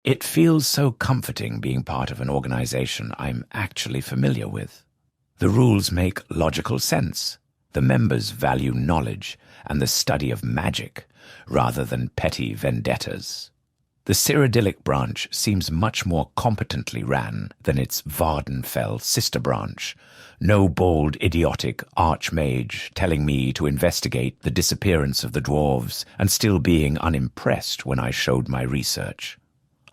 It feels so comforting being part of an organization I'm actually familiar with. The rules make logical sense. The members value knowledge and the study of magic rather than petty vendettas. The Cyrodiilic branch seems much more competently ran than its Vardrenfell sister branch. No bald, idiotic archmage telling me to investigate the disappearance of the dwarves and still being unimpressed when I showed my research.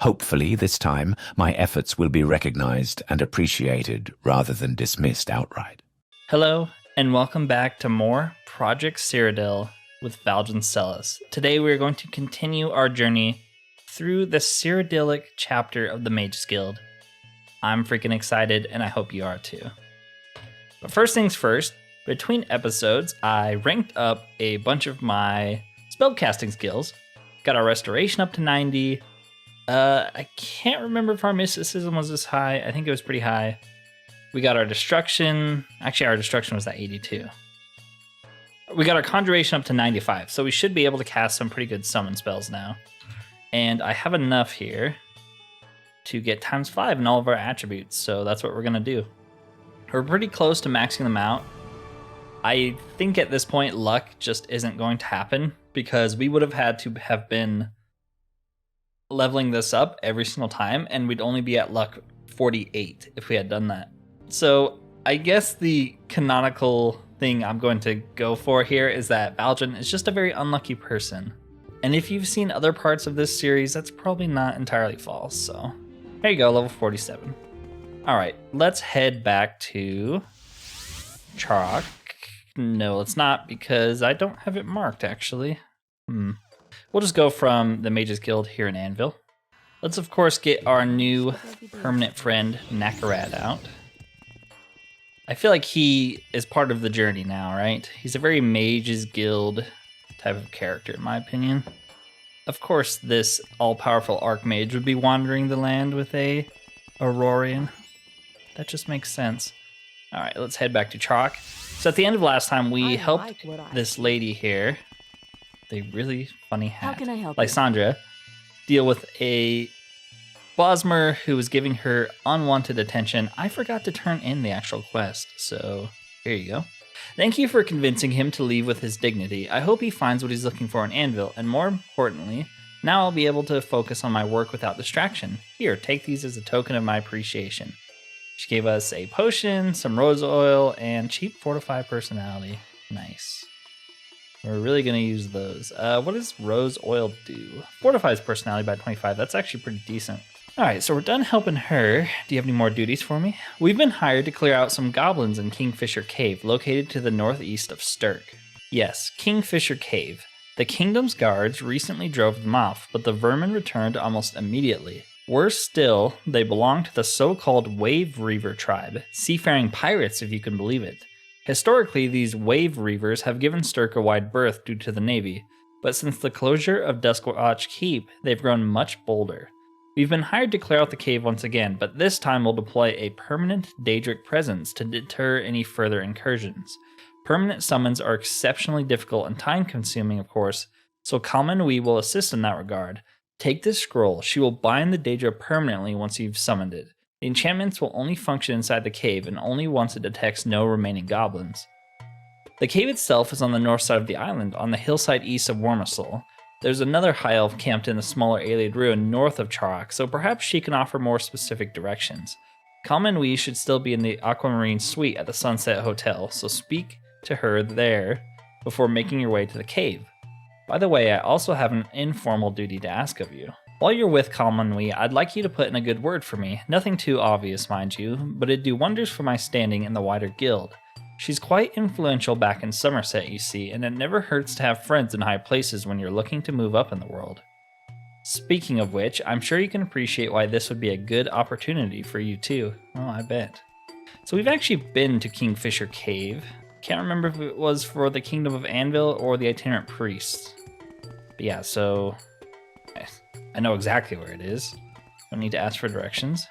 Hopefully, this time, my efforts will be recognized and appreciated rather than dismissed outright. Hello, and welcome back to more Project Cyrodiil with Valdryn. Today we are going to continue our journey through the Cyrodiilic chapter of the Mages Guild. I'm freaking excited, and I hope you are too. But first things first, between episodes, I ranked up a bunch of my spellcasting skills, got our restoration up to 90. I can't remember if our mysticism was this high. I think it was pretty high. We got our destruction. Actually, our destruction was at 82. We got our conjuration up to 95, so we should be able to cast some pretty good summon spells now. And I have enough here to get ×5 in all of our attributes, so that's what we're going to do. We're pretty close to maxing them out. I think at this point, luck just isn't going to happen, because we would have had to have been leveling this up every single time, and we'd only be at luck 48 if we had done that. So I guess the canonical thing I'm going to go for here is that Valdryn is just a very unlucky person. And if you've seen other parts of this series, that's probably not entirely false. So there you go, level 47. All right, let's head back to Charach. No, let's not, because I don't have it marked, actually. We'll just go from the Mages Guild here in Anvil. Let's, of course, get our new permanent friend, Necromantic out. I feel like he is part of the journey now, right? He's a very Mages Guild type of character, in my opinion. Of course, this all-powerful Archmage would be wandering the land with a Aurorian. That just makes sense. All right, let's head back to Charach. So at the end of last time, we helped this lady here, the really funny hat, How can I help Lysandra, deal with a Bosmer who was giving her unwanted attention. I forgot to turn in the actual quest, so here you go. Thank you for convincing him to leave with his dignity. I hope he finds what he's looking for in Anvil, and more importantly, now I'll be able to focus on my work without distraction. Here, take these as a token of my appreciation. She gave us a potion, some rose oil, and cheap fortify personality. Nice. We're really going to use those. What does rose oil do? Fortifies personality by 25. That's actually pretty decent. All right, so we're done helping her. Do you have any more duties for me? We've been hired to clear out some goblins in Kingfisher Cave, located to the northeast of Stirk. Yes, Kingfisher Cave. The kingdom's guards recently drove them off, but the vermin returned almost immediately. Worse still, they belong to the so-called Wave Reaver tribe, seafaring pirates if you can believe it. Historically, these Wave Reavers have given Stirk a wide berth due to the navy, but since the closure of Duskwatch Keep, they've grown much bolder. We've been hired to clear out the cave once again, but this time we'll deploy a permanent Daedric presence to deter any further incursions. Permanent summons are exceptionally difficult and time-consuming, of course, so Kalman We will assist in that regard. Take this scroll. She will bind the Daedra permanently once you've summoned it. The enchantments will only function inside the cave and only once it detects no remaining goblins. The cave itself is on the north side of the island, on the hillside east of Wormasol. There's another high elf camped in the smaller Ayleid ruin north of Charach, so perhaps she can offer more specific directions. Kalman We should still be in the Aquamarine suite at the Sunset Hotel, so speak to her there before making your way to the cave. By the way, I also have an informal duty to ask of you. While you're with Kalman We, I'd like you to put in a good word for me. Nothing too obvious, mind you, but it'd do wonders for my standing in the wider guild. She's quite influential back in Somerset, you see, and it never hurts to have friends in high places when you're looking to move up in the world. Speaking of which, I'm sure you can appreciate why this would be a good opportunity for you too. Oh, I bet. So we've actually been to Kingfisher Cave. Can't remember if it was for the Kingdom of Anvil or the Itinerant Priests. But yeah, so I know exactly where it is. Don't need to ask for directions.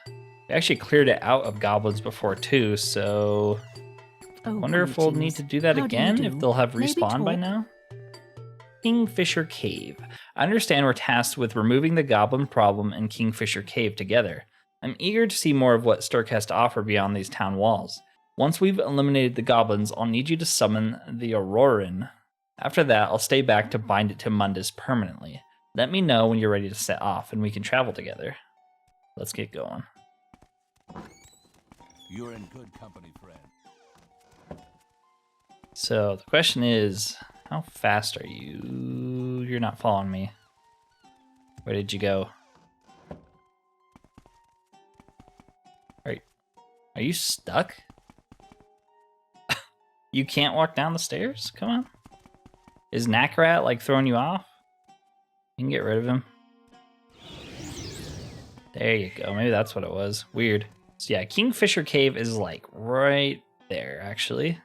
We actually cleared it out of goblins before too, so I wonder if we'll need to do that again, if they'll have respawned by now. Kingfisher Cave. I understand we're tasked with removing the goblin problem in Kingfisher Cave together. I'm eager to see more of what Sturk has to offer beyond these town walls. Once we've eliminated the goblins, I'll need you to summon the Auroran. After that, I'll stay back to bind it to Mundus permanently. Let me know when you're ready to set off, and we can travel together. Let's get going. You're in good company, friend. So the question is, how fast are you? You're not following me. Where did you go? Are you stuck? You can't walk down the stairs? Come on. Is Nakrat like throwing you off? You can get rid of him. There you go. Maybe that's what it was. Weird. So yeah, Kingfisher Cave is like right there, actually.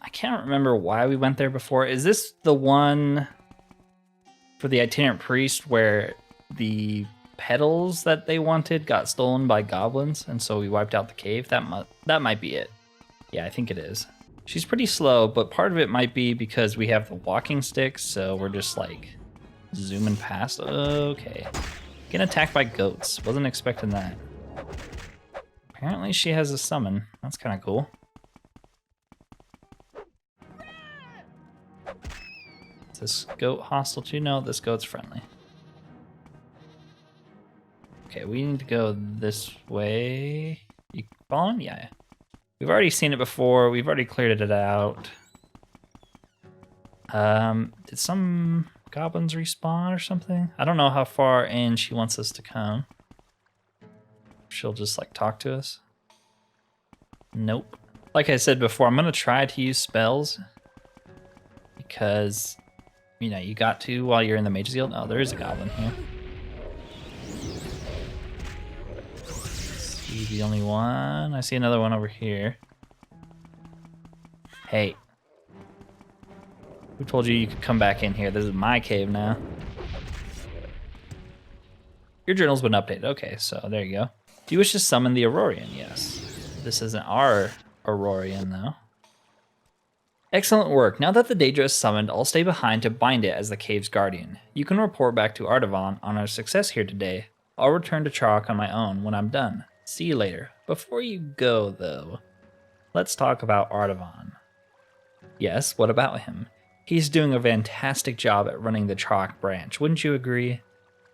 I can't remember why we went there before. Is this the one for the itinerant priest where the petals that they wanted got stolen by goblins, and so we wiped out the cave? That might be it. Yeah, I think it is. She's pretty slow, but part of it might be because we have the walking sticks, so we're just like zooming past. Okay. Getting attacked by goats. Wasn't expecting that. Apparently she has a summon. That's kind of cool. Is this goat hostile too? No, this goat's friendly. Okay, we need to go this way. You following? Yeah. We've already seen it before. We've already cleared it out. Did some goblins respawn or something? I don't know how far in she wants us to come. She'll just like talk to us. Nope. Like I said before, I'm gonna try to use spells because, you know, you got to while you're in the Mage's Guild. Oh, there is a goblin here. Is he the only one? I see another one over here. Hey. Who told you you could come back in here? This is my cave now. Your journal's been updated. Okay, so there you go. Do you wish to summon the Aurorian? Yes. This isn't our Aurorian, though. Excellent work. Now that the Daedra is summoned, I'll stay behind to bind it as the cave's guardian. You can report back to Artavan on our success here today. I'll return to Charach on my own when I'm done. See you later. Before you go, though, let's talk about Artavan. Yes, what about him? He's doing a fantastic job at running the Charach branch, wouldn't you agree?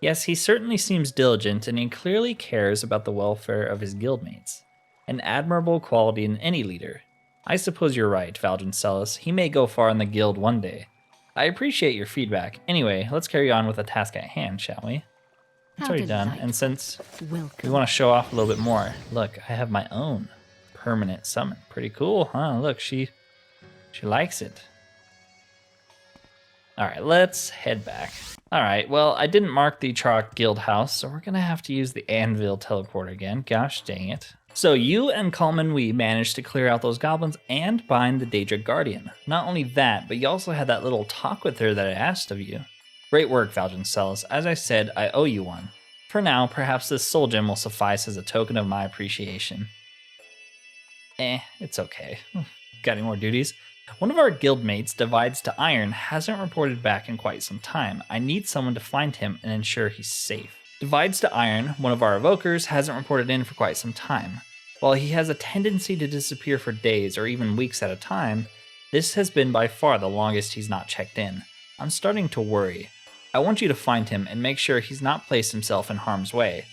Yes, he certainly seems diligent, and he clearly cares about the welfare of his guildmates. An admirable quality in any leader. I suppose you're right, Valdryn. He may go far in the guild one day. I appreciate your feedback. Anyway, let's carry on with the task at hand, shall we? It's already done, and since we want to show off a little bit more, look, I have my own permanent summon. Pretty cool, huh? Look, she likes it. All right, let's head back. All right, well, I didn't mark the Charach guild house, so we're gonna have to use the Anvil teleporter again. Gosh dang it. So you and Kalman-Wee managed to clear out those goblins and bind the Daedra Guardian. Not only that, but you also had that little talk with her that I asked of you. Great work, Valdryn. As I said, I owe you one. For now, perhaps this soul gem will suffice as a token of my appreciation. It's okay. Got any more duties? One of our guildmates, Divides to Iron, hasn't reported back in quite some time. I need someone to find him and ensure he's safe. Divides to Iron, one of our evokers, hasn't reported in for quite some time. While he has a tendency to disappear for days or even weeks at a time, this has been by far the longest he's not checked in. I'm starting to worry. I want you to find him and make sure he's not placed himself in harm's way.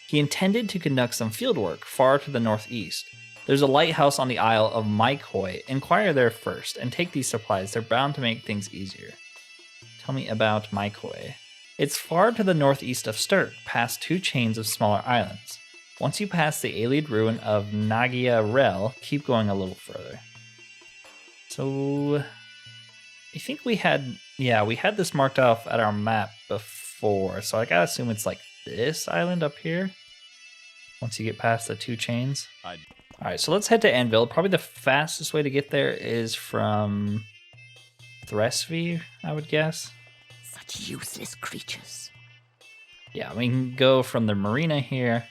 He intended to conduct some field work far to the northeast. There's a lighthouse on the Isle of Mykoy. Inquire there first and take these supplies. They're bound to make things easier. Tell me about Mykoy. It's far to the northeast of Sturk, past 2 chains of smaller islands. Once you pass the Ayleid ruin of Nagia Rel, keep going a little further. So, I think we had this marked off at our map before, so I gotta assume it's like this island up here, once you get past the 2 chains. Alright, so let's head to Anvil. Probably the fastest way to get there is from Thresvi, I would guess. Such useless creatures. Yeah, we can go from the marina here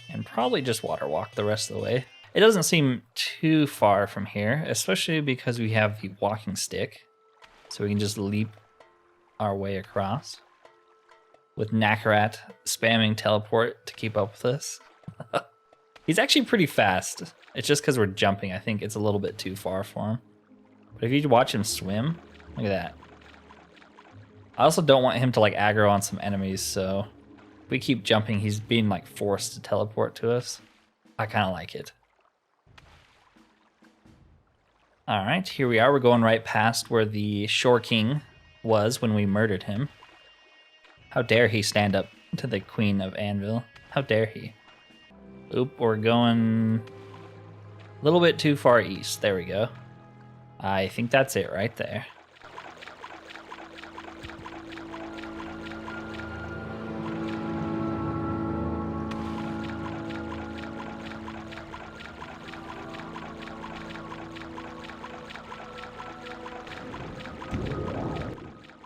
and probably just water walk the rest of the way. It doesn't seem too far from here, especially because we have the walking stick. so we can just leap our way across. With Nakarat spamming teleport to keep up with us. He's actually pretty fast. It's just because we're jumping. I think it's a little bit too far for him. But if you watch him swim, look at that. I also don't want him to like aggro on some enemies, so if we keep jumping, he's being like forced to teleport to us. I kind of like it. All right, here we are. We're going right past where the Shore King was when we murdered him. How dare he stand up to the Queen of Anvil? How dare he? Oop, we're going a little bit too far east. There we go. I think that's it right there.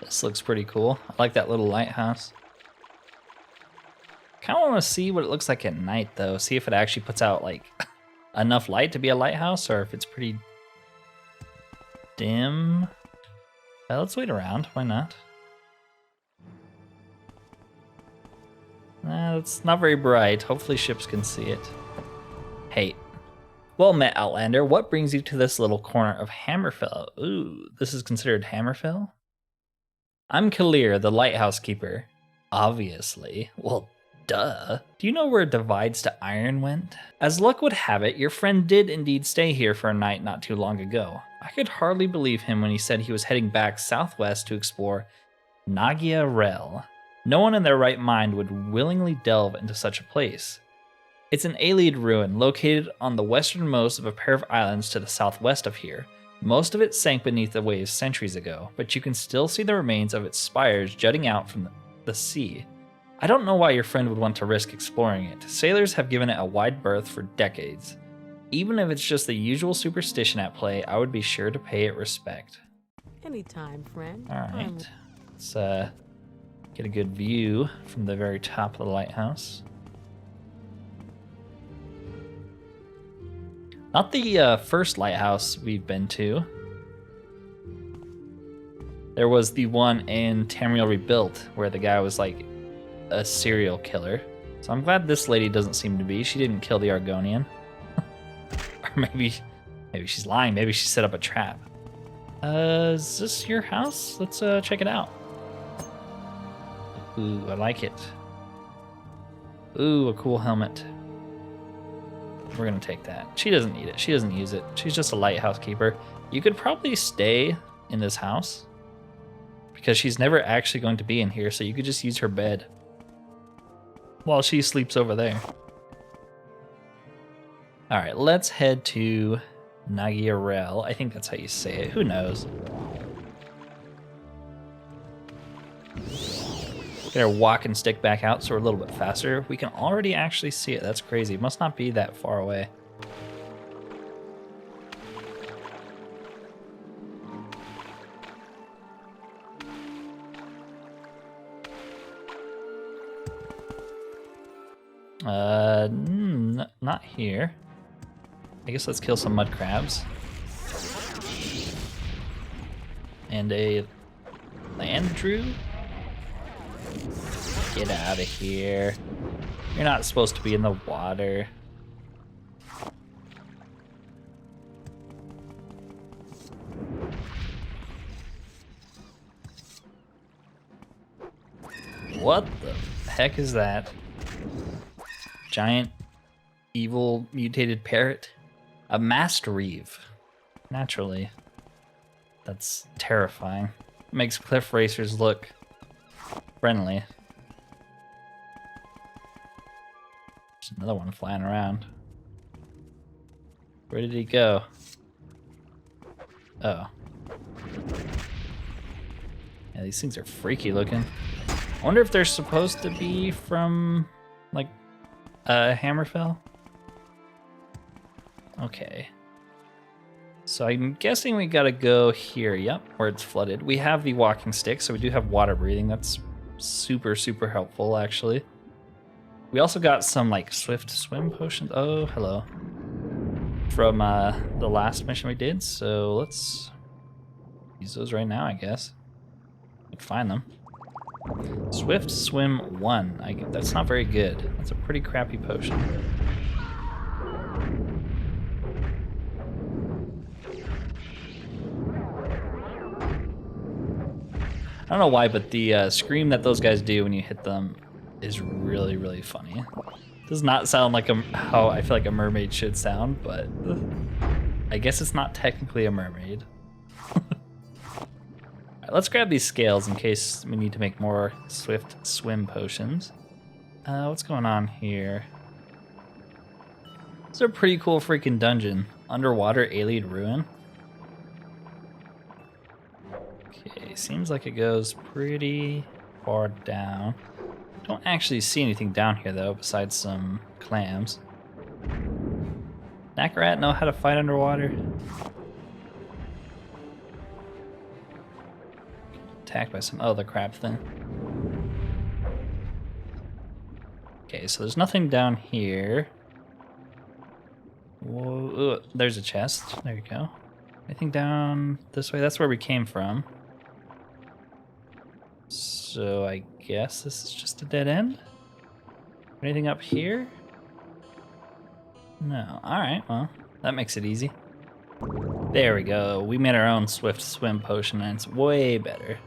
This looks pretty cool. I like that little lighthouse. Kind of want to see what it looks like at night, though. See if it actually puts out like enough light to be a lighthouse, or if it's pretty dim. Well, let's wait around. Why not? It's not very bright. Hopefully ships can see it. Hey. Well met, Outlander. What brings you to this little corner of Hammerfell? Ooh, this is considered Hammerfell? I'm Kalir, the lighthouse keeper. Obviously. Well, duh. Do you know where Divides to Iron went? As luck would have it, your friend did indeed stay here for a night not too long ago. I could hardly believe him when he said he was heading back southwest to explore Nagia Rel. No one in their right mind would willingly delve into such a place. It's an Ayleid ruin located on the westernmost of a pair of islands to the southwest of here. Most of it sank beneath the waves centuries ago, but you can still see the remains of its spires jutting out from the sea. I don't know why your friend would want to risk exploring it. Sailors have given it a wide berth for decades. Even if it's just the usual superstition at play, I would be sure to pay it respect. Anytime, friend. Alright, let's get a good view from the very top of the lighthouse. Not the first lighthouse we've been to. There was the one in Tamriel Rebuilt where the guy was like a serial killer. So I'm glad this lady doesn't seem to be. She didn't kill the Argonian. Or maybe she's lying. Maybe she set up a trap. Is this your house? Let's check it out. Ooh, I like it. Ooh, a cool helmet. We're gonna take that. She doesn't need it. She doesn't use it. She's just a lighthouse keeper. You could probably stay in this house because she's never actually going to be in here, so you could just use her bed while she sleeps over there. All right, let's head to Nagia Rel. I think that's how you say it. Who knows? Get our walking stick back out so we're a little bit faster. We can already actually see it. That's crazy. It must not be that far away. Not here. I guess let's kill some mud crabs. And a land drew? Get out of here. You're not supposed to be in the water. What the heck is that? Giant, evil, mutated parrot? A masked reeve. Naturally. That's terrifying. Makes cliff racers look friendly. There's another one flying around. Where did he go? Oh. Yeah, these things are freaky looking. I wonder if they're supposed to be from, like, Hammerfell? Okay. So I'm guessing we gotta go here, yep, where it's flooded. We have the walking stick, so we do have water breathing. That's super, super helpful, actually. We also got some, like, swift swim potions. Oh, hello. From the last mission we did, so let's Use those right now, I guess. Can find them. Swift Swim 1. That's not very good. That's a pretty crappy potion. I don't know why, but the scream that those guys do when you hit them is really, really funny. Does not sound like how I feel like a mermaid should sound, but I guess it's not technically a mermaid. Alright, let's grab these scales in case we need to make more swift swim potions. What's going on here? This is a pretty cool freaking dungeon. Underwater Ayleid ruin. Okay, seems like it goes pretty far down. Don't actually see anything down here though, besides some clams. Nakarat know how to fight underwater? Attacked by some other crap thing. Okay, so there's nothing down here. Whoa, there's a chest. There you go. Anything down this way? That's where we came from. So I guess this is just a dead end? Anything up here? No. Alright, well, that makes it easy. There we go. We made our own swift swim potion and it's way better.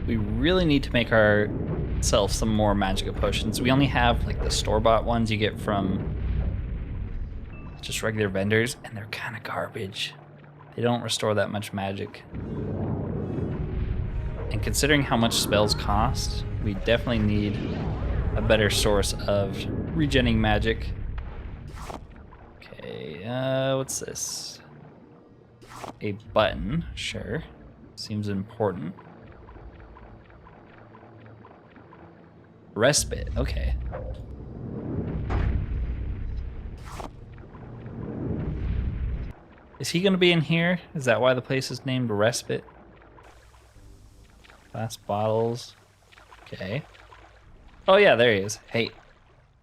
We really need to make ourselves some more magica potions. We only have like the store-bought ones you get from just regular vendors, and they're kind of garbage. They don't restore that much magic. And considering how much spells cost, we definitely need a better source of regenerating magic. Okay, what's this? A button, sure. Seems important. Respite, okay. Is he gonna be in here? Is that why the place is named Respite? Glass bottles. Okay. Oh yeah, there he is. Hey.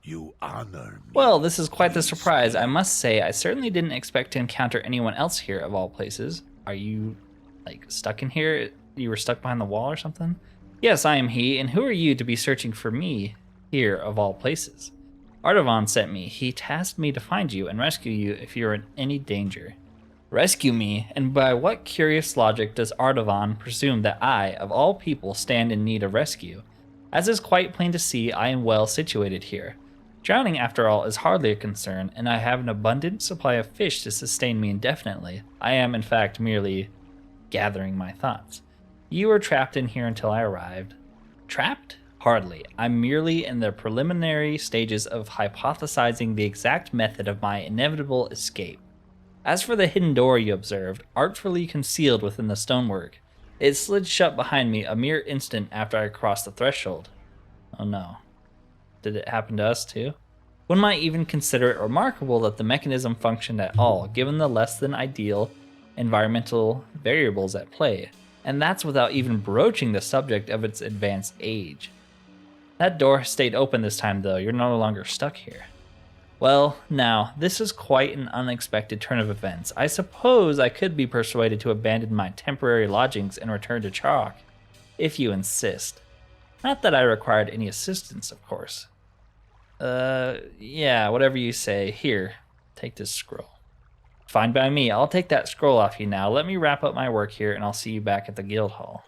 You honor me. Well, this is quite the surprise. I must say, I certainly didn't expect to encounter anyone else here of all places. Are you, like, stuck in here? You were stuck behind the wall or something? Yes, I am he, and who are you to be searching for me here of all places? Artavan sent me. He tasked me to find you and rescue you if you are in any danger. Rescue me? And by what curious logic does Artavan presume that I, of all people, stand in need of rescue? As is quite plain to see, I am well situated here. Drowning, after all, is hardly a concern, and I have an abundant supply of fish to sustain me indefinitely. I am, in fact, merely gathering my thoughts. You were trapped in here until I arrived. Trapped? Hardly. I'm merely in the preliminary stages of hypothesizing the exact method of my inevitable escape. As for the hidden door you observed, artfully concealed within the stonework, it slid shut behind me a mere instant after I crossed the threshold. Oh no. Did it happen to us too? One might even consider it remarkable that the mechanism functioned at all, given the less than ideal environmental variables at play. And that's without even broaching the subject of its advanced age. That door stayed open this time though, you're no longer stuck here. Well, now, this is quite an unexpected turn of events. I suppose I could be persuaded to abandon my temporary lodgings and return to Charach, if you insist. Not that I required any assistance, of course. Yeah, whatever you say. Here, take this scroll. Fine by me, I'll take that scroll off you now. Let me wrap up my work here and I'll see you back at the guild hall.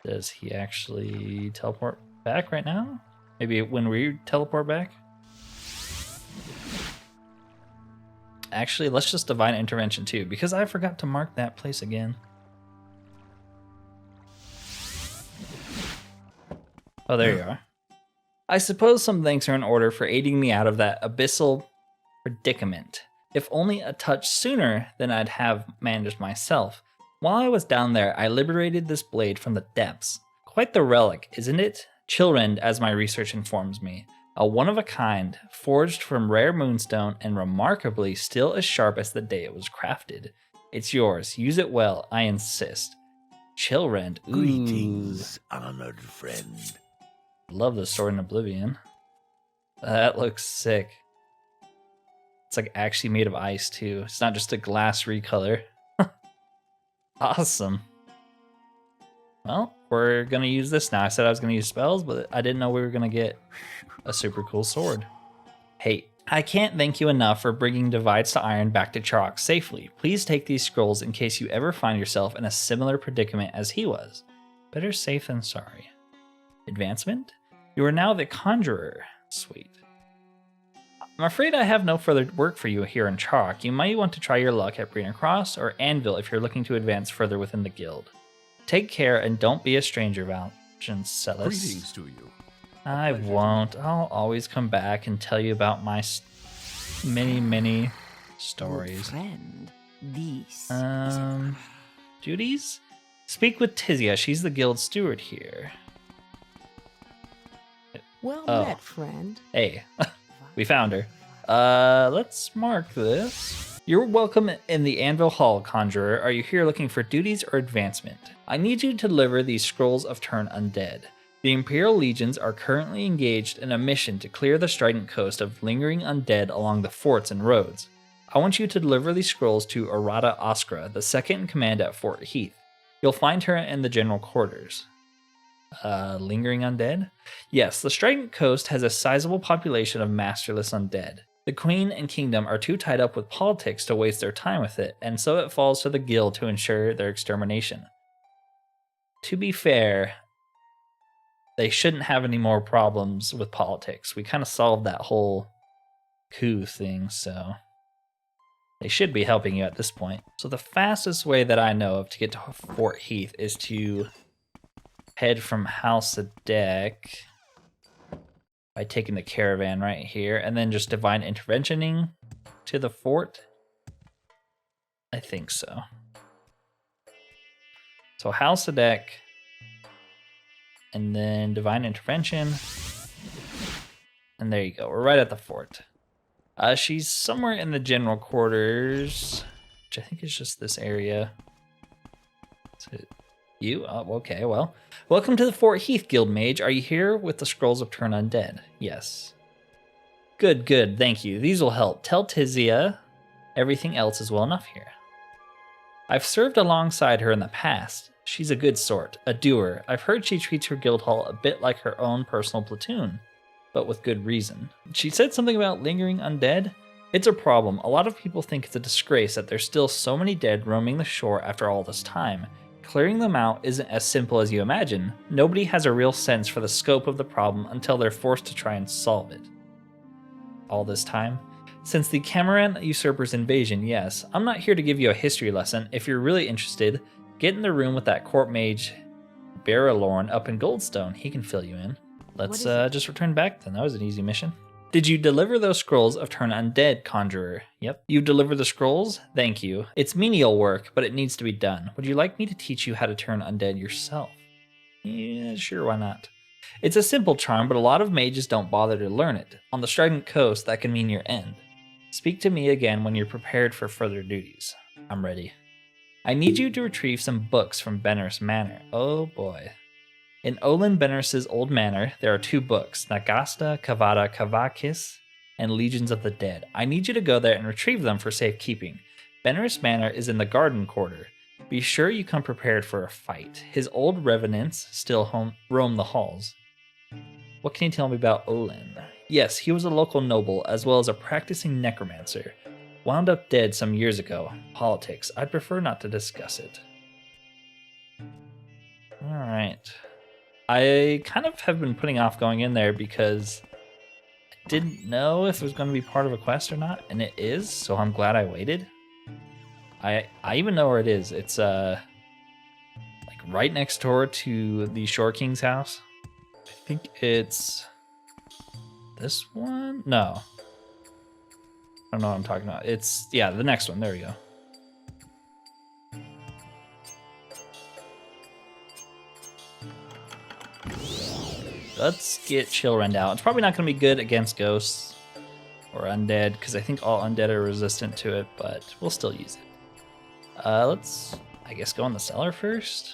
Does he actually teleport back right now? Maybe when we teleport back? Actually, let's just divine intervention too, because I forgot to mark that place again. Oh, there you are. I suppose some thanks are in order for aiding me out of that abyssal predicament. If only a touch sooner than I'd have managed myself. While I was down there, I liberated this blade from the depths. Quite the relic, isn't it? Chillrend, as my research informs me. A one-of-a-kind, forged from rare moonstone and remarkably still as sharp as the day it was crafted. It's yours. Use it well, I insist. Chillrend. Ooh. Greetings, honored friend. Love the sword in Oblivion. That looks sick. It's like actually made of ice too. It's not just a glass recolor. Awesome. Well, we're gonna use this now. I said I was gonna use spells, but I didn't know we were gonna get a super cool sword. Hey, I can't thank you enough for bringing Divides to Iron back to Charach safely. Please take these scrolls in case you ever find yourself in a similar predicament as he was. Better safe than sorry. Advancement? You are now the Conjurer. Sweet. I'm afraid I have no further work for you here in Charach. You might want to try your luck at Breener Cross or Anvil if you're looking to advance further within the guild. Take care and don't be a stranger, Valdryn. Greetings to you. I won't. I'll always come back and tell you about my many stories. Friend, this Duties? Speak with Tizia. She's the guild steward here. well Oh. met, friend. Hey, we found her. Let's mark this. You're welcome in the Anvil Hall, Conjurer. Are you here looking for duties or advancement? I need you to deliver these scrolls of Turn Undead. The Imperial Legions are currently engaged in a mission to clear the Strident Coast of lingering undead along the forts and roads. I want you to deliver these scrolls to Arata Oskra, the second in command at Fort Heath. You'll find her in the general quarters. Lingering undead? Yes, the Strident Coast has a sizable population of masterless undead. The Queen and Kingdom are too tied up with politics to waste their time with it, and so it falls to the Guild to ensure their extermination. To be fair, they shouldn't have any more problems with politics. We kind of solved that whole coup thing, so they should be helping you at this point. So the fastest way that I know of to get to Fort Heath is to head from House of Deck by taking the caravan right here, and then just divine interventioning to the fort. I think so. So House of Deck, and then divine intervention, and there you go. We're right at the fort. She's somewhere in the general quarters, which I think is just this area. Is it you? Oh, okay, well. Welcome to the Fort Heath, Guild Mage. Are you here with the Scrolls of Turn Undead? Yes. Good, good, thank you. These will help. Tell Tizia everything else is well enough here. I've served alongside her in the past. She's a good sort, a doer. I've heard she treats her guild hall a bit like her own personal platoon, but with good reason. She said something about lingering undead. It's a problem. A lot of people think it's a disgrace that there's still so many dead roaming the shore after all this time. Clearing them out isn't as simple as you imagine. Nobody has a real sense for the scope of the problem until they're forced to try and solve it. All this time? Since the Cameron Usurper's invasion, yes. I'm not here to give you a history lesson. If you're really interested, get in the room with that court mage Baralorn up in Goldstone. He can fill you in. Let's just return back then. That was an easy mission. Did you deliver those scrolls of Turn Undead, Conjurer? Yep. You deliver the scrolls? Thank you. It's menial work, but it needs to be done. Would you like me to teach you how to turn undead yourself? Yeah, sure, why not? It's a simple charm, but a lot of mages don't bother to learn it. On the Strident Coast, that can mean your end. Speak to me again when you're prepared for further duties. I'm ready. I need you to retrieve some books from Benirus Manor. Oh boy. In Olin Benirus' old manor, there are 2 books, Nagasta Kavada Kavakis and Legions of the Dead. I need you to go there and retrieve them for safekeeping. Benirus Manor is in the garden quarter. Be sure you come prepared for a fight. His old revenants still roam the halls. What can you tell me about Olin? Yes, he was a local noble as well as a practicing necromancer. Wound up dead some years ago. Politics. I'd prefer not to discuss it. Alright. I kind of have been putting off going in there because I didn't know if it was going to be part of a quest or not, and it is, so I'm glad I waited. I even know where it is. It's like right next door to the Shore King's house. I think it's this one? No. I don't know what I'm talking about. It's, yeah, the next one. There we go. Let's get Chillrend out. It's probably not going to be good against ghosts or undead, because I think all undead are resistant to it, but we'll still use it. Let's, I guess, go in the cellar first.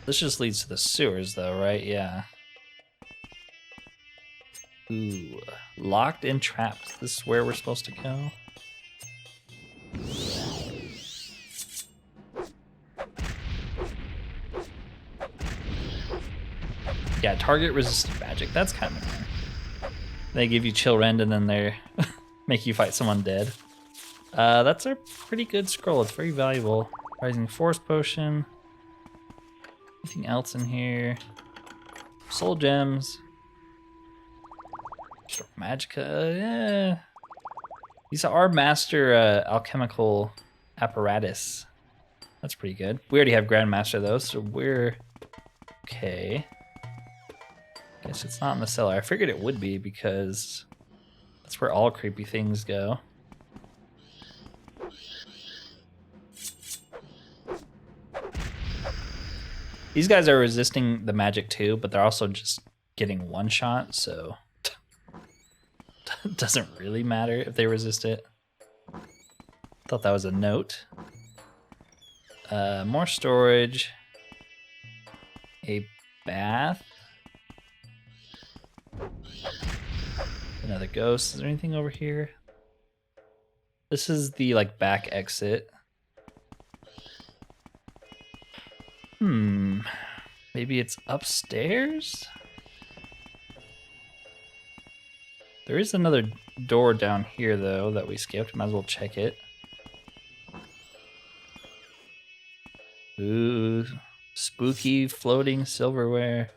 This just leads to the sewers, though, right? Yeah. Ooh, locked and trapped. This is where we're supposed to go. Yeah, target resistant magic. That's kind of annoying. They give you Chillrend and then they make you fight someone dead. That's a pretty good scroll. It's very valuable. Rising Force Potion. Anything else in here? Soul Gems. Magica. Yeah. These are master alchemical apparatus. That's pretty good. We already have Grandmaster though, so we're okay. Guess it's not in the cellar. I figured it would be because that's where all creepy things go. These guys are resisting the magic too, but they're also just getting one shot, so it doesn't really matter if they resist it. Thought that was a note. More storage. A bath. Another ghost. Is there anything over here? This is the like back exit. Maybe it's upstairs? There is another door down here though that we skipped. Might as well check it. Ooh, spooky floating silverware.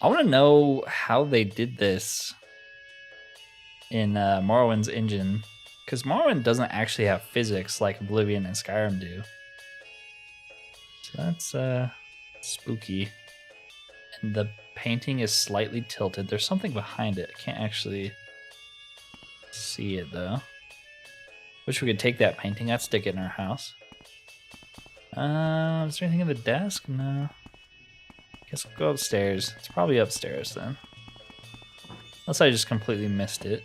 I want to know how they did this in Morrowind's engine, because Morrowind doesn't actually have physics like Oblivion and Skyrim do. So that's spooky. And the painting is slightly tilted. There's something behind it. I can't actually see it though. Wish we could take that painting. I'd stick it in our house. Is there anything in the desk? No. Guess we'll go upstairs. It's probably upstairs then. Unless I just completely missed it.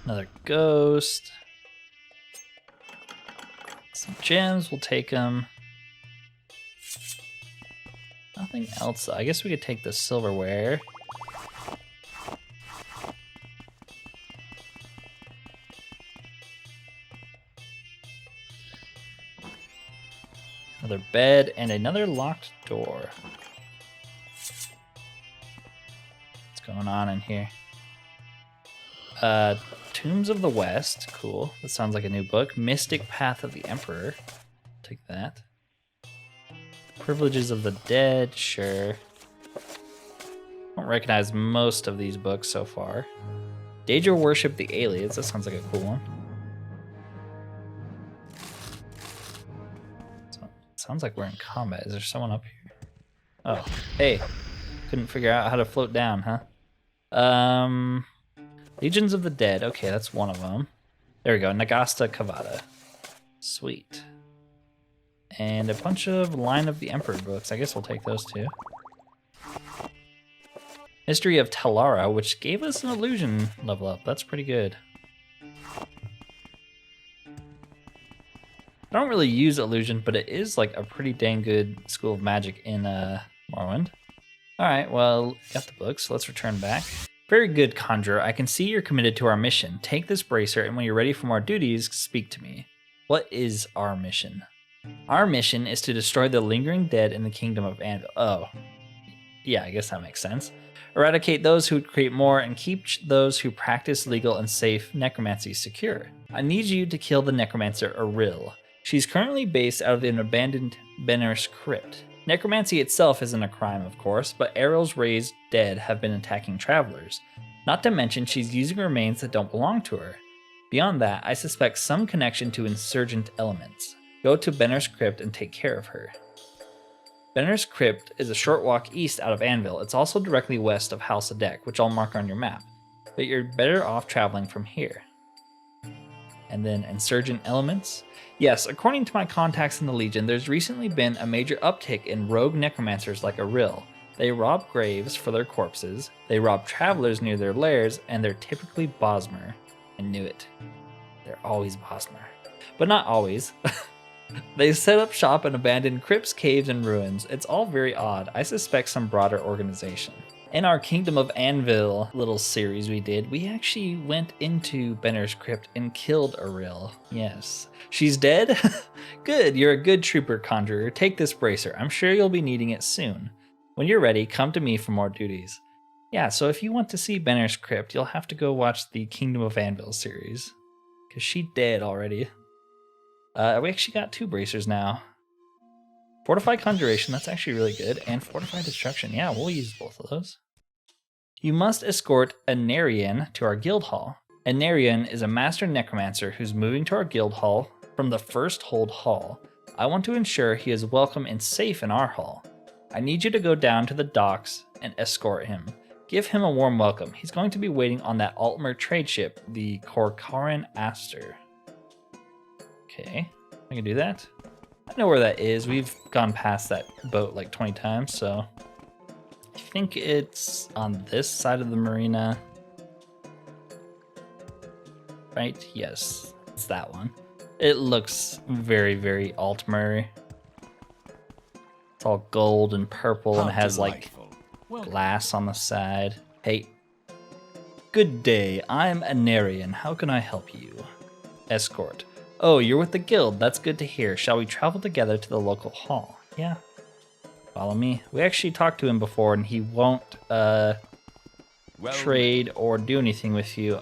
Another ghost. Some gems, we'll take them. Nothing else. I guess we could take the silverware. Another bed and another locked door. What's going on in here? Tombs of the West. Cool. That sounds like a new book. Mystic Path of the Emperor. Take that. Privileges of the Dead. Sure. Don't recognize most of these books so far. Daedra Worship the Ayleids. That sounds like a cool one. Sounds like we're in combat. Is there someone up here? Oh, hey. Couldn't figure out how to float down, huh? Legions of the Dead. Okay, that's one of them. There we go. Nagasta Kavada. Sweet. And a bunch of Line of the Emperor books. I guess we'll take those too. History of Talara, which gave us an illusion level up. That's pretty good. I don't really use illusion, but it is like a pretty dang good school of magic in Morrowind. Alright, well, got the books. Let's return back. Very good, Conjurer. I can see you're committed to our mission. Take this bracer, and when you're ready for more duties, speak to me. What is our mission? Our mission is to destroy the lingering dead in the kingdom of Anvil. Oh. Yeah, I guess that makes sense. Eradicate those who create more, and keep those who practice legal and safe necromancy secure. I need you to kill the necromancer Ayril. She's currently based out of an abandoned Benirus crypt. Necromancy itself isn't a crime, of course, but Ayril's raised dead have been attacking travelers. Not to mention she's using remains that don't belong to her. Beyond that, I suspect some connection to insurgent elements. Go to Benirus crypt and take care of her. Benirus Crypt is a short walk east out of Anvil. It's also directly west of House Adek, which I'll mark on your map. But you're better off traveling from here. And then Insurgent Elements. Yes, according to my contacts in the Legion, there's recently been a major uptick in rogue necromancers like Ayleid. They rob graves for their corpses, they rob travelers near their lairs, and they're typically Bosmer. I knew it. They're always Bosmer. But not always. They set up shop in abandoned crypts, caves, and ruins. It's all very odd. I suspect some broader organization. In our Kingdom of Anvil little series we did, we actually went into Benirus Crypt and killed Ayleid. Yes. She's dead? Good, you're a good trooper, Conjurer. Take this bracer. I'm sure you'll be needing it soon. When you're ready, come to me for more duties. Yeah, so if you want to see Benirus Crypt, you'll have to go watch the Kingdom of Anvil series. Because she dead already. We actually got 2 bracers now. Fortify Conjuration, that's actually really good. And Fortify Destruction, yeah, we'll use both of those. You must escort a Nerian to our guild hall. A Nerian is a master necromancer who's moving to our guild hall from the First Hold Hall. I want to ensure he is welcome and safe in our hall. I need you to go down to the docks and escort him. Give him a warm welcome. He's going to be waiting on that Altmer trade ship, the Corcoran Aster. Okay, I can do that. I know where that is. We've gone past that boat like 20 times, so I think it's on this side of the marina. Right? Yes, it's that one. It looks very, very Altmer. It's all gold and purple and it has like glass on the side. Hey. Good day. I'm Anarian. How can I help you? Escort. Oh, you're with the guild. That's good to hear. Shall we travel together to the local hall? Yeah. Follow me. We actually talked to him before and he won't trade or do anything with you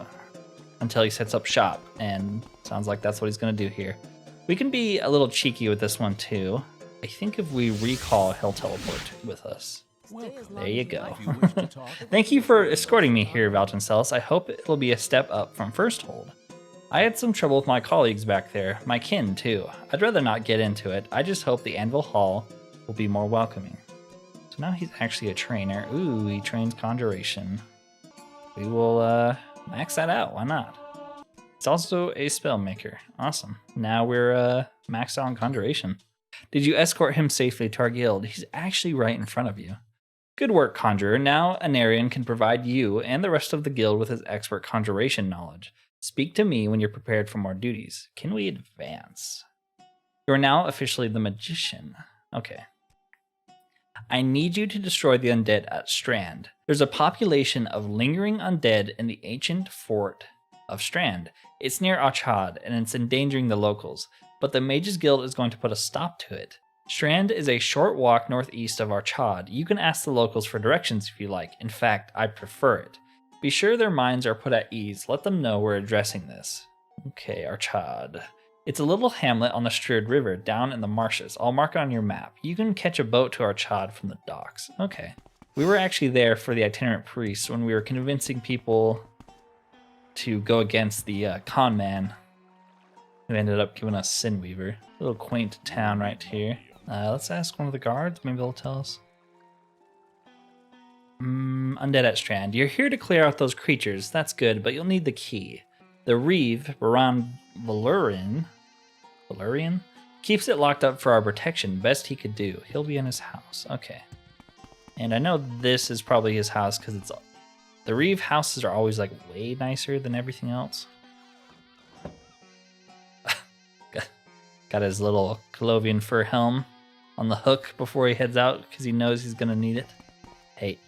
until he sets up shop. And sounds like that's what he's going to do here. We can be a little cheeky with this one too. I think if we recall, he'll teleport with us. There you go. Thank you for escorting me here, Valdryn. I hope it'll be a step up from First Hold. I had some trouble with my colleagues back there, my kin too. I'd rather not get into it. I just hope the Anvil Hall will be more welcoming. So now he's actually a trainer. Ooh, he trains Conjuration. We will max that out, why not? He's also a spell maker. Awesome. Now we're maxed out on Conjuration. Did you escort him safely to our guild? He's actually right in front of you. Good work, Conjurer. Now Anarian can provide you and the rest of the guild with his expert Conjuration knowledge. Speak to me when you're prepared for more duties. Can we advance? You are now officially the magician. Okay. I need you to destroy the undead at Strand. There's a population of lingering undead in the ancient fort of Strand. It's near Achad, and it's endangering the locals, but the Mages Guild is going to put a stop to it. Strand is a short walk northeast of Achad. You can ask the locals for directions if you like. In fact, I prefer it. Be sure their minds are put at ease. Let them know we're addressing this. Okay, Achad. It's a little hamlet on the Strand River down in the marshes. I'll mark it on your map. You can catch a boat to Achad from the docks. Okay. We were actually there for the itinerant priest when we were convincing people to go against the con man who ended up giving us Sinweaver. A little quaint town right here. Let's ask one of the guards. Maybe they'll tell us. Undead at Strand. You're here to clear out those creatures. That's good, but you'll need the key. The Reeve, Baron Valdryn, keeps it locked up for our protection. Best he could do. He'll be in his house. Okay. And I know this is probably his house because it's... The Reeve houses are always like way nicer than everything else. Got his little Colovian fur helm on the hook before he heads out because he knows he's going to need it. Hey.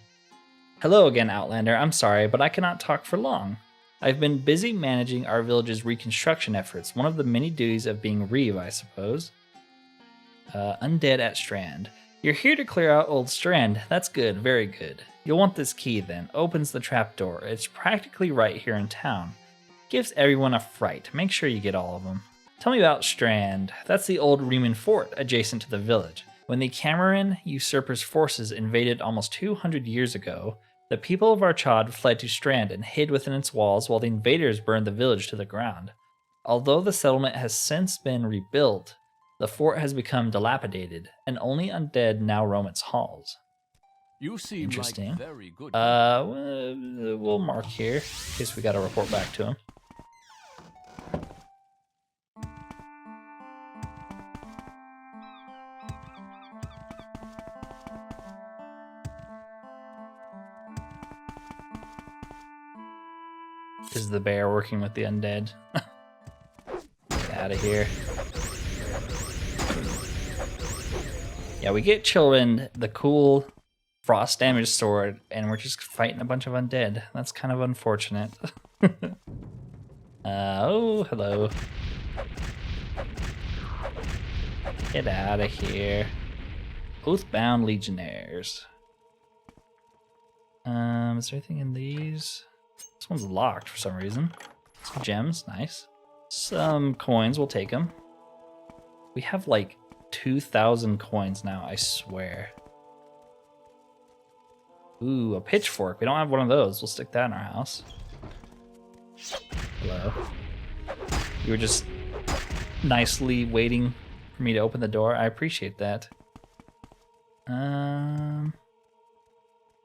Hello again, Outlander. I'm sorry, but I cannot talk for long. I've been busy managing our village's reconstruction efforts, one of the many duties of being Reeve, I suppose. Undead at Strand. You're here to clear out old Strand. That's good, very good. You'll want this key then. Opens the trapdoor. It's practically right here in town. Gives everyone a fright. Make sure you get all of them. Tell me about Strand. That's the old Riemann fort adjacent to the village. When the Cameron usurpers' forces invaded almost 200 years ago, the people of Achad fled to Strand and hid within its walls while the invaders burned the village to the ground. Although the settlement has since been rebuilt, The fort has become dilapidated, and only undead now roam its halls. You seem Interesting. like very good. We'll mark here in case we got to report back to him. Is the bear working with the undead? Get out of here. Yeah, we get Chillrend, the cool frost damage sword, and we're just fighting a bunch of undead. That's kind of unfortunate. Oh, hello. Get out of here. Oathbound Legionnaires. Is there anything in these? This one's locked for some reason. Some gems, nice. Some coins, we'll take them. We have like 2,000 coins now, I swear. Ooh, a pitchfork. We don't have one of those. We'll stick that in our house. Hello. You were just nicely waiting for me to open the door. I appreciate that.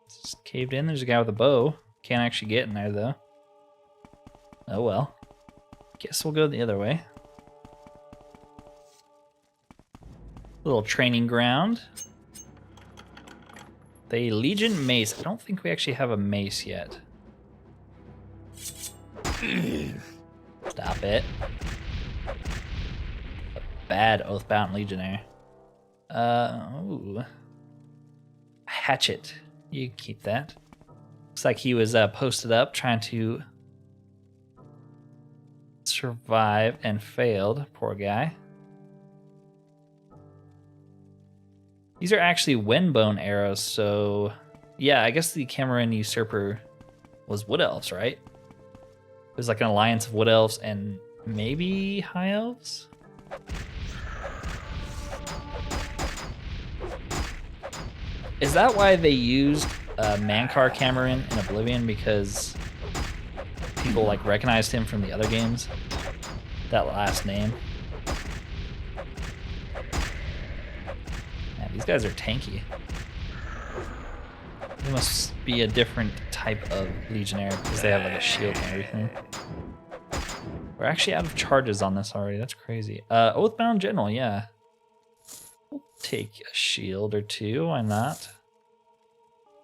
It's caved in. There's a guy with a bow. Can't actually get in there, though. Oh, well. Guess we'll go the other way. Little training ground. The Legion mace. I don't think we actually have a mace yet. Stop it. A bad Oathbound Legionnaire. Ooh. A hatchet. You can keep that. Looks like he was posted up trying to survive and failed. Poor guy. These are actually windbone arrows, so yeah, I guess the Cameron usurper was wood elves, right? It was like an alliance of wood elves and maybe high elves? Is that why they used Mankar Cameron in Oblivion? Because people like recognized him from the other games? That last name. Man, these guys are tanky. They must be a different type of Legionnaire because they have like a shield and everything. We're actually out of charges on this already. That's crazy. Oathbound General, yeah. We'll take a shield or two. Why not?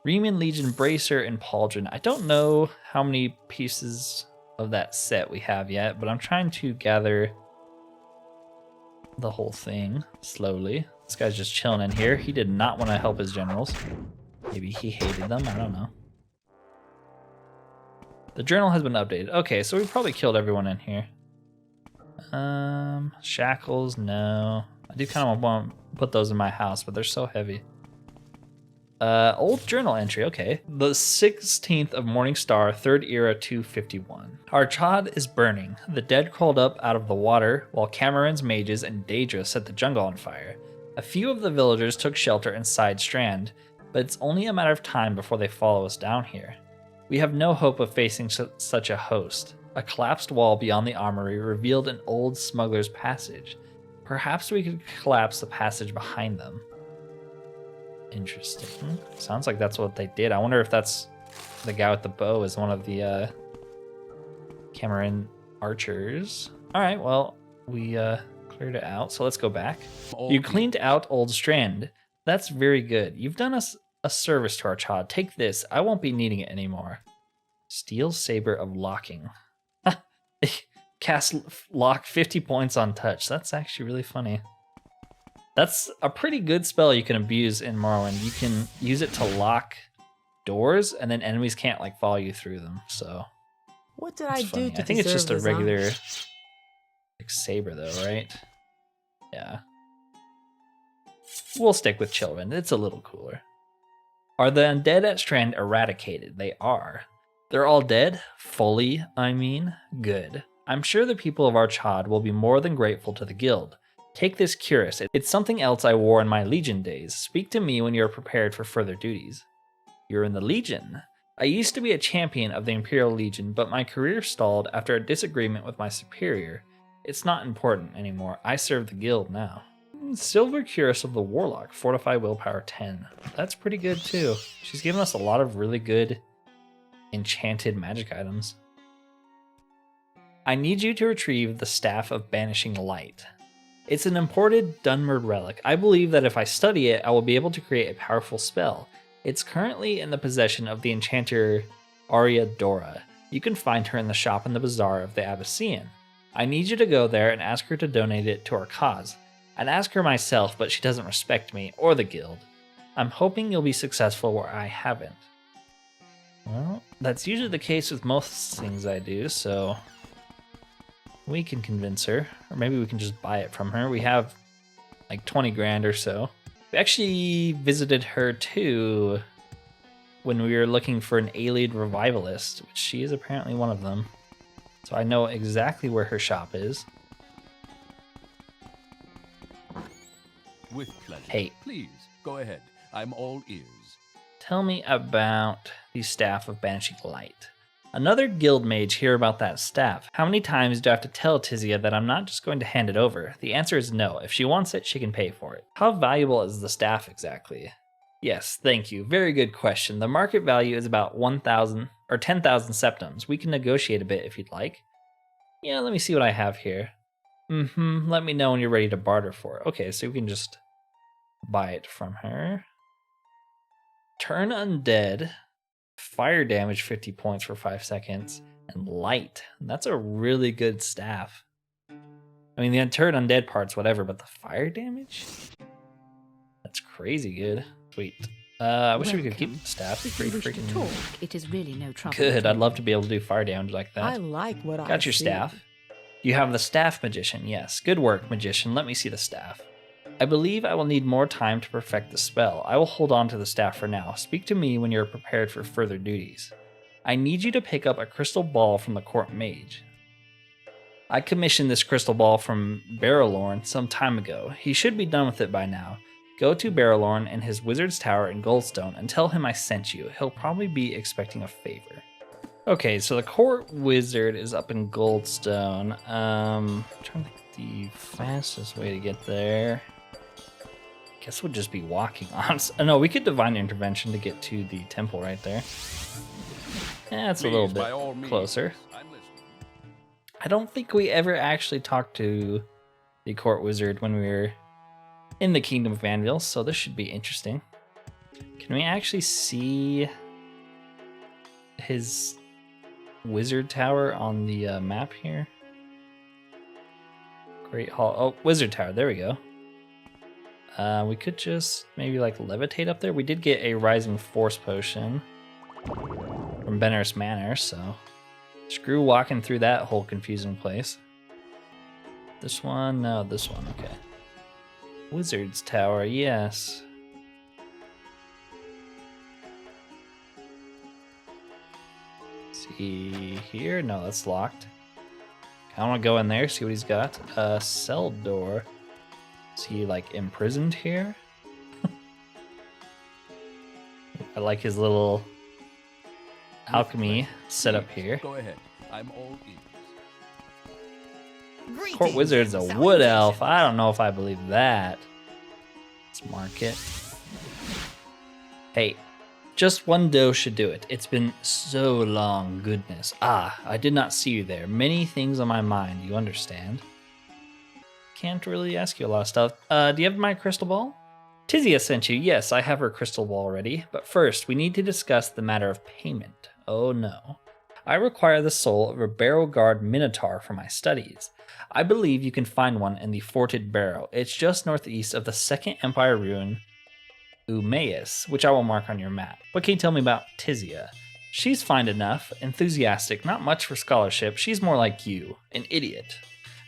Riemann Legion Bracer and Pauldron. I don't know how many pieces of that set we have yet, but I'm trying to gather the whole thing slowly. This guy's just chilling in here. He did not want to help his generals. Maybe he hated them. I don't know. The journal has been updated. Okay, so we probably killed everyone in here. Shackles, no. I do kind of want to put those in my house, but they're so heavy. Old journal entry, okay. The 16th of Morning Star, 3rd Era 251. Our chod is burning. The dead crawled up out of the water, while Cameron's mages and Daedra set the jungle on fire. A few of the villagers took shelter inside Strand, but it's only a matter of time before they follow us down here. We have no hope of facing such a host. A collapsed wall beyond the armory revealed an old smuggler's passage. Perhaps we could collapse the passage behind them. Interesting. Sounds like that's what they did. I wonder if that's the guy with the bow is one of the Cameron archers. All right, well, we cleared it out, so let's go back. You cleaned out Old Strand. That's very good. You've done us a service to our child. Take this. I won't be needing it anymore. Steel Saber of Locking. Cast lock 50 points on touch. That's actually really funny. That's a pretty good spell you can abuse in Morrowind. You can use it to lock doors, and then enemies can't like follow you through them. So What did I do to I think it's just a deserve this regular honor? like, saber, though, right? Yeah. We'll stick with Chillrend. It's a little cooler. Are the undead at Strand eradicated? They are. They're all dead? Fully, I mean? Good. I'm sure the people of Archad will be more than grateful to the guild. Take this cuirass. It's something else I wore in my Legion days. Speak to me when you're prepared for further duties. You're in the Legion. I used to be a champion of the Imperial Legion, but my career stalled after a disagreement with my superior. It's not important anymore. I serve the guild now. Silver Cuirass of the Warlock, Fortify Willpower 10. That's pretty good too. She's given us a lot of really good enchanted magic items. I need you to retrieve the Staff of Banishing Light. It's an imported Dunmer relic. I believe that if I study it, I will be able to create a powerful spell. It's currently in the possession of the enchanter Arya Dora. You can find her in the shop in the Bazaar of the Abyssinian. I need you to go there and ask her to donate it to our cause. I'd ask her myself, but she doesn't respect me or the guild. I'm hoping you'll be successful where I haven't. Well, that's usually the case with most things I do, so we can convince her, or maybe we can just buy it from her. We have like 20 grand or so. We actually visited her too when we were looking for an Ayleid revivalist, which she is apparently one of them. So I know exactly where her shop is. With pleasure. Hey. Please, go ahead. I'm all ears. Tell me about the Staff of Banishing Light. Another guild mage hear about that staff. How many times do I have to tell Tizia that I'm not just going to hand it over? The answer is no. If she wants it, she can pay for it. How valuable is the staff exactly? Yes, thank you. Very good question. The market value is about 1,000 or 10,000 septums. We can negotiate a bit if you'd like. Yeah, let me see what I have here. Let me know when you're ready to barter for it. Okay, so we can just buy it from her. Turn undead. Fire damage 50 points for 5 seconds. And light. That's a really good staff. I mean, the turn undead part's whatever, but the fire damage? That's crazy good. Sweet. I wish we could keep the staff. If Pretty you wish to freaking talk, it is really no trouble. good. at I'd all. love to be able to do fire damage like that. I like what I Got your see. staff. You have the staff, magician. Yes, good work, magician. Let me see the staff. I believe I will need more time to perfect the spell. I will hold on to the staff for now. Speak to me when you're prepared for further duties. I need you to pick up a crystal ball from the court mage. I commissioned this crystal ball from Barrelorn some time ago. He should be done with it by now. Go to Barrelorn in his wizard's tower in Goldstone and tell him I sent you. He'll probably be expecting a favor. Okay, so the court wizard is up in Goldstone. I'm trying to think the fastest way to get there. Guess we'll just be walking on. No, we could divine intervention to get to the temple right there. Yeah, it's a little Please, by all bit means. closer. I'm listening. I don't think we ever actually talked to the court wizard when we were in the Kingdom of Anvil, so this should be interesting. Can we actually see his wizard tower on the map here? Great Hall. Oh, wizard tower. There we go. We could just maybe like levitate up there. We did get a rising force potion from Benirus Manor, so screw walking through that whole confusing place. This one? No, this one. Okay. Wizard's Tower, yes. See here? No, that's locked. I want to go in there, see what he's got. Cell door. Is he like imprisoned here? I like his little alchemy setup here. Go ahead. I'm all ears. Court wizard's a wood elf. I don't know if I believe that. Let's mark it. Hey, just one doe should do it. It's been so long, goodness. Ah, I did not see you there. Many things on my mind, you understand? Can't really ask you a lot of stuff. Do you have my crystal ball? Tizia sent you. Yes, I have her crystal ball ready. But first, we need to discuss the matter of payment. Oh no. I require the soul of a barrow guard minotaur for my studies. I believe you can find one in the Forted Barrow. It's just northeast of the Second Empire ruin, Umaeus, which I will mark on your map. What can you tell me about Tizia? She's fine enough, enthusiastic, not much for scholarship. She's more like you, an idiot.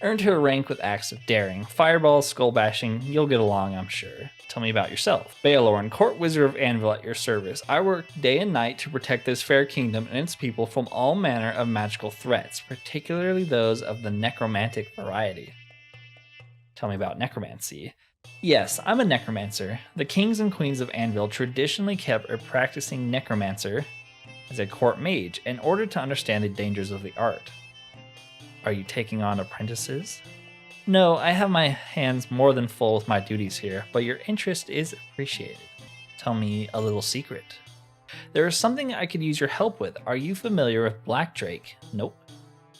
Earned her rank with acts of daring, fireballs, skull bashing. You'll get along, I'm sure. Tell me about yourself. Baelorn, court wizard of Anvil at your service. I work day and night to protect this fair kingdom and its people from all manner of magical threats, particularly those of the necromantic variety. Tell me about necromancy. Yes, I'm a necromancer. The kings and queens of Anvil traditionally kept a practicing necromancer as a court mage in order to understand the dangers of the art. Are you taking on apprentices? No, I have my hands more than full with my duties here, but your interest is appreciated. Tell me a little secret. There is something I could use your help with. Are you familiar with Black Drake? Nope.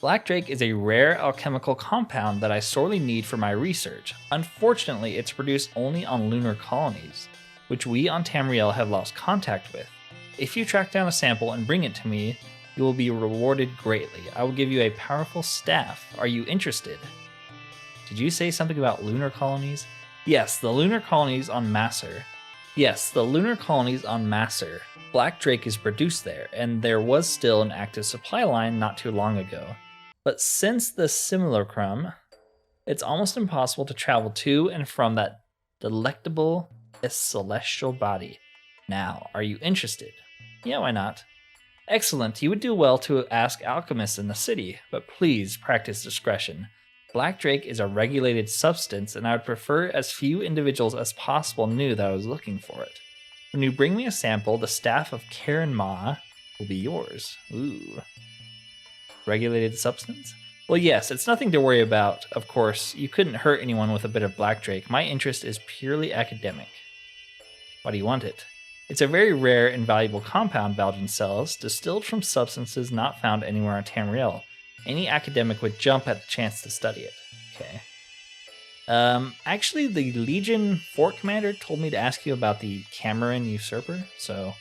Black Drake is a rare alchemical compound that I sorely need for my research. Unfortunately, it's produced only on lunar colonies, which we on Tamriel have lost contact with. If you track down a sample and bring it to me, you will be rewarded greatly. I will give you a powerful staff. Are you interested? Did you say something about lunar colonies? Yes, the lunar colonies on Masser. Black Drake is produced there, and there was still an active supply line not too long ago. But since the simulacrum, it's almost impossible to travel to and from that delectable celestial body. Now, are you interested? Yeah, why not? Excellent, you would do well to ask alchemists in the city, but please practice discretion. Black Drake is a regulated substance, and I would prefer as few individuals as possible knew that I was looking for it. When you bring me a sample, the staff of Karen Ma will be yours. Ooh. Regulated substance? Well, yes, it's nothing to worry about. Of course, you couldn't hurt anyone with a bit of Black Drake. My interest is purely academic. Why do you want it? It's a very rare and valuable compound Valdryn sells, distilled from substances not found anywhere on Tamriel. Any academic would jump at the chance to study it. Okay. Actually, the Legion Fort Commander told me to ask you about the Cameron Usurper, so...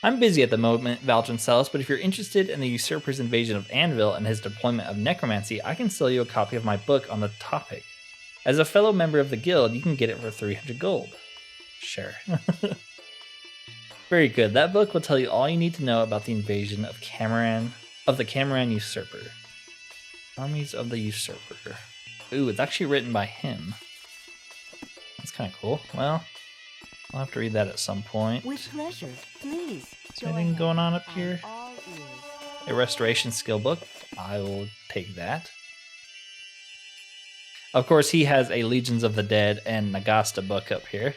I'm busy at the moment, Valdryn sells, but if you're interested in the Usurper's invasion of Anvil and his deployment of necromancy, I can sell you a copy of my book on the topic. As a fellow member of the guild, you can get it for 300 gold. Sure. Very good. That book will tell you all you need to know about the invasion of the Cameron Usurper. Armies of the Usurper. Ooh, it's actually written by him. That's kind of cool. Well, I'll have to read that at some point. With pleasure, please. Is there anything going on up here? All ears. A restoration skill book. I will take that. Of course, he has a Legions of the Dead and Nagasta book up here.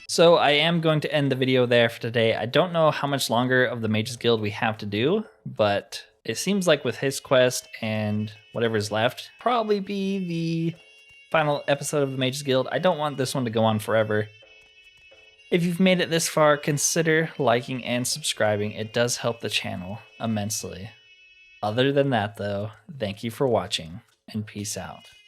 So I am going to end the video there for today. I don't know how much longer of the Mages Guild we have to do, but it seems like with his quest and whatever is left, probably be the final episode of the Mages Guild. I don't want this one to go on forever. If you've made it this far, consider liking and subscribing. It does help the channel immensely. Other than that though, thank you for watching and peace out.